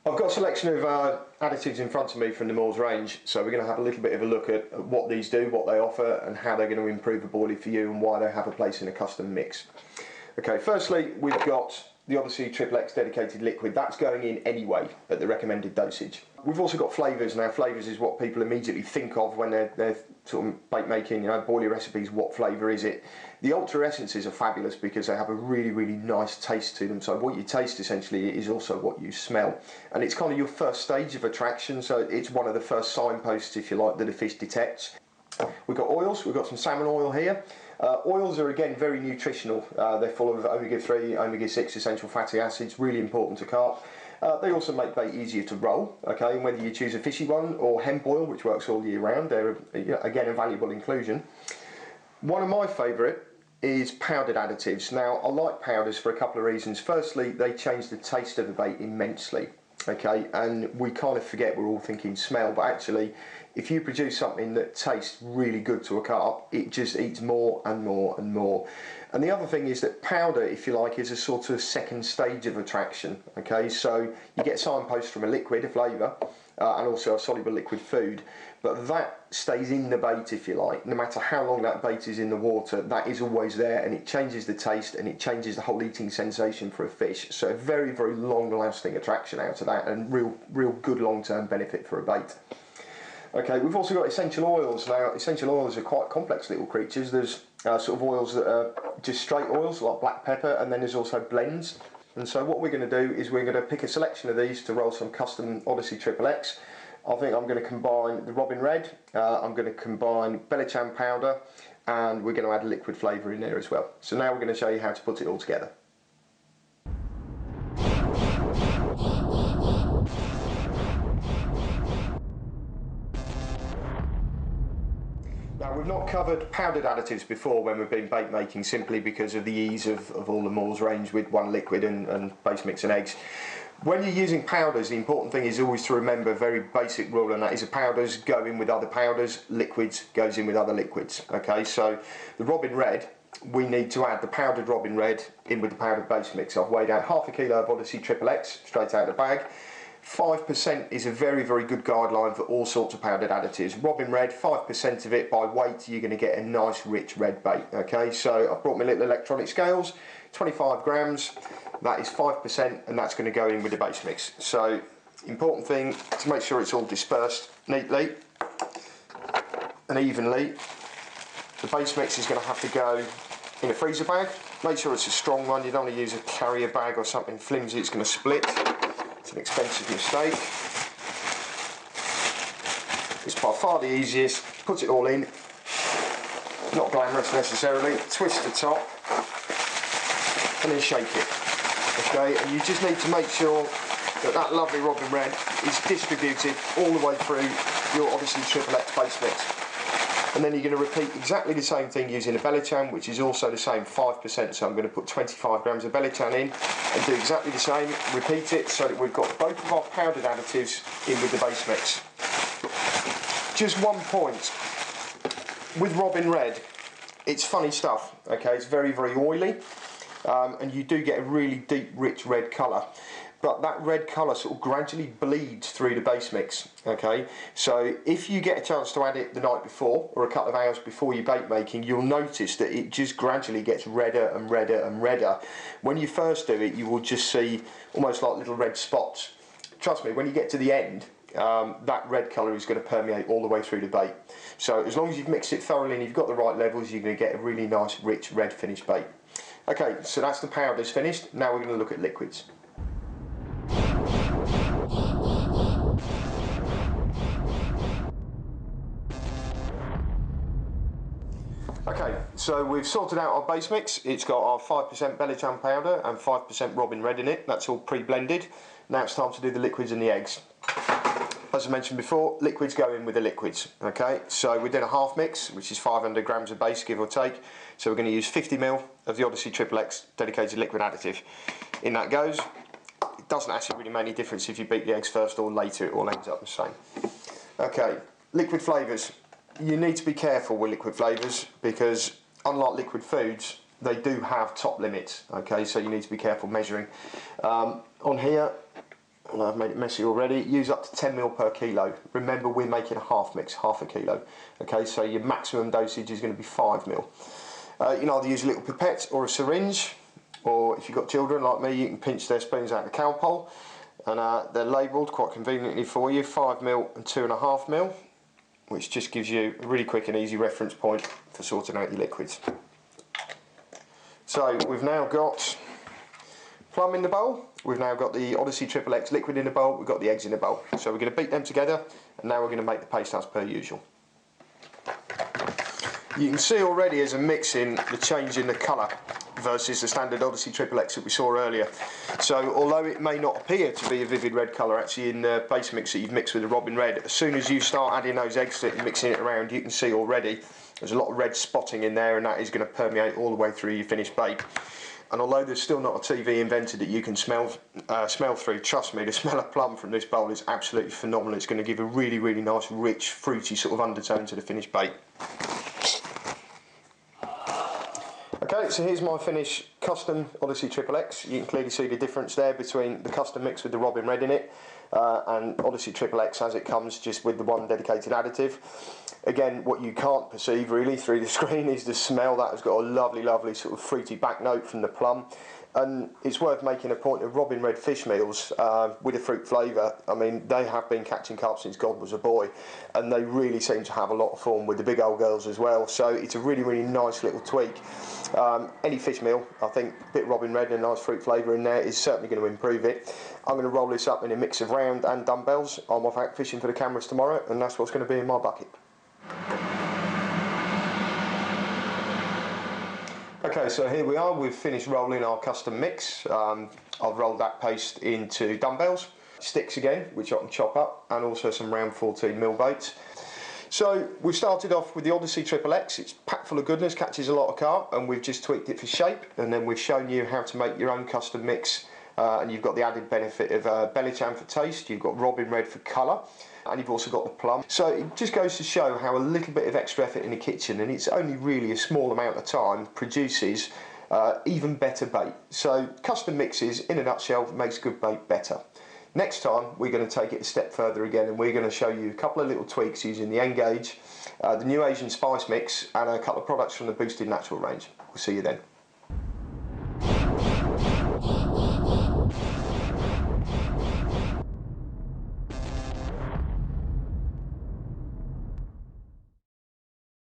I've got a selection of additives in front of me from the Moores range, so we're going to have a little bit of a look at what these do, what they offer, and how they're going to improve a boilie for you and why they have a place in a custom mix. Okay, firstly we've got the Odyssey XXX dedicated liquid. That's going in anyway at the recommended dosage. We've also got flavours. Now flavours is what people immediately think of when they're sort of bake making, you know, boilie recipes. What flavour is it? The ultra essences are fabulous because they have a really nice taste to them. So what you taste essentially is also what you smell, and it's kind of your first stage of attraction. So it's one of the first signposts, if you like, that a fish detects. We've got oils. We've got some salmon oil here. Oils are again very nutritional. They're full of omega-3, omega-6 essential fatty acids, really important to carp. They also make bait easier to roll, okay, and whether you choose a fishy one or hemp oil, which works all year round, they're again a valuable inclusion. One of my favourite is powdered additives. Now I like powders for a couple of reasons. Firstly, they change the taste of the bait immensely, okay, and we kind of forget, we're all thinking smell, but actually if you produce something that tastes really good to a carp, it just eats more and more and more. And the other thing is that powder, if you like, is a sort of second stage of attraction, okay? So you get signposts from a liquid, a flavour, and also a soluble liquid food, but that stays in the bait, if you like. No matter how long that bait is in the water, that is always there, and it changes the taste and it changes the whole eating sensation for a fish. So a very long lasting attraction out of that, and real good long term benefit for a bait. Okay, we've also got essential oils. Now, essential oils are quite complex little creatures. There's sort of oils that are just straight oils, like black pepper, and then there's also blends. And so what we're going to do is we're going to pick a selection of these to roll some custom Odyssey XXX. I think I'm going to combine the Robin Red, I'm going to combine Bellichan powder, and we're going to add a liquid flavour in there as well. So now we're going to show you how to put it all together. Now, we've not covered powdered additives before when we've been bait making, simply because of the ease of all the Moores range with one liquid and base mix and eggs. When you're using powders, the important thing is always to remember a very basic rule, and that is the powders go in with other powders, liquids goes in with other liquids. Okay, so the Robin Red, we need to add the powdered Robin Red in with the powdered base mix. I've weighed out half a kilo of Odyssey XXX straight out of the bag. 5% is a very good guideline for all sorts of powdered additives. Robin Red, 5% of it by weight, you're going to get a nice rich red bait. Okay, so I've brought my little electronic scales, 25 grams, that is 5%, and that's going to go in with the base mix. So important thing to make sure it's all dispersed neatly and evenly. The base mix is going to have to go in a freezer bag. Make sure it's a strong one. You don't want to use a carrier bag or something flimsy, it's going to split. It's an expensive mistake. It's by far the easiest. Put it all in, not glamorous necessarily. Twist the top and then shake it. Okay, and you just need to make sure that that lovely Robin Red is distributed all the way through your Odyssey XXX base mix. And then you're going to repeat exactly the same thing using a Bellichan, which is also the same 5%. So I'm going to put 25 grams of Bellichan in and do exactly the same. Repeat it so that we've got both of our powdered additives in with the base mix. Just one point. With Robin Red, it's funny stuff. Okay, it's very oily, and you do get a really deep, rich red colour. But that red colour sort of gradually bleeds through the base mix, okay? So if you get a chance to add it the night before, or a couple of hours before your bait making, you'll notice that it just gradually gets redder and redder and redder. When you first do it, you will just see almost like little red spots. Trust me, when you get to the end, that red colour is going to permeate all the way through the bait. So as long as you've mixed it thoroughly and you've got the right levels, you're going to get a really nice, rich, red finished bait. Okay, so that's the powders finished. Now we're going to look at liquids. Okay, so we've sorted out our base mix. It's got our 5% Bellichan powder and 5% Robin Red in it. That's all pre-blended. Now it's time to do the liquids and the eggs. As I mentioned before, liquids go in with the liquids. Okay, so we're doing a half mix, which is 500 grams of base, give or take. So we're going to use 50 ml of the Odyssey XXX dedicated liquid additive. In that goes. It doesn't actually really make any difference if you beat the eggs first or later, it all ends up the same. Okay, liquid flavours. You need to be careful with liquid flavours because unlike liquid foods, they do have top limits. Okay, so you need to be careful measuring. On here, Well, I've made it messy already. Use up to 10 ml per kilo. Remember, we're making a half mix, half a kilo. Okay, so your maximum dosage is going to be 5 ml. You can either use a little pipette or a syringe, or if you've got children like me, you can pinch their spoons out of the cow pole, and they're labelled quite conveniently for you, 5 ml and 2.5 ml, which just gives you a really quick and easy reference point for sorting out your liquids. So we've now got plum in the bowl, we've now got the Odyssey XXX liquid in the bowl, we've got the eggs in the bowl. So we're going to beat them together, and now we're going to make the paste as per usual. You can see already as I'm mixing the change in the colour versus the standard Odyssey XXX that we saw earlier. So although it may not appear to be a vivid red colour actually in the base mix that you've mixed with the Robin Red, as soon as you start adding those eggs to it and mixing it around, you can see already there's a lot of red spotting in there, and that is going to permeate all the way through your finished bake. And although there's still not a TV invented that you can smell through, trust me, the smell of plum from this bowl is absolutely phenomenal. It's going to give a really, really nice, rich, fruity sort of undertone to the finished bake. Okay, so here's my finished custom Odyssey XXX. You can clearly see the difference there between the custom mix with the Robin Red in it and Odyssey XXX as it comes just with the one dedicated additive. Again, what you can't perceive really through the screen is the smell. That has got a lovely, lovely sort of fruity back note from the plum. And it's worth making a point of Robin Red fish meals with a fruit flavour. I mean, they have been catching carp since God was a boy, and they really seem to have a lot of fun with the big old girls as well. So it's a really, really nice little tweak. Any fish meal, I think a bit of Robin Red and a nice fruit flavour in there is certainly going to improve it. I'm going to roll this up in a mix of round and dumbbells. I'm off out fishing for the cameras tomorrow, and that's what's going to be in my bucket. Okay, so here we are, we've finished rolling our custom mix. I've rolled that paste into dumbbells, sticks again, which I can chop up, and also some round 14mm baits. So we started off with the Odyssey XXX. It's packed full of goodness, catches a lot of carp, and we've just tweaked it for shape, and then we've shown you how to make your own custom mix, and you've got the added benefit of Bellichan for taste, you've got Robin Red for colour, and you've also got the plum. So it just goes to show how a little bit of extra effort in the kitchen, and it's only really a small amount of time, produces even better bait. So custom mixes, in a nutshell, makes good bait better. Next time we're going to take it a step further again, and we're going to show you a couple of little tweaks using the Engage, the new Asian spice mix, and a couple of products from the Boosted Natural range. We'll see you then.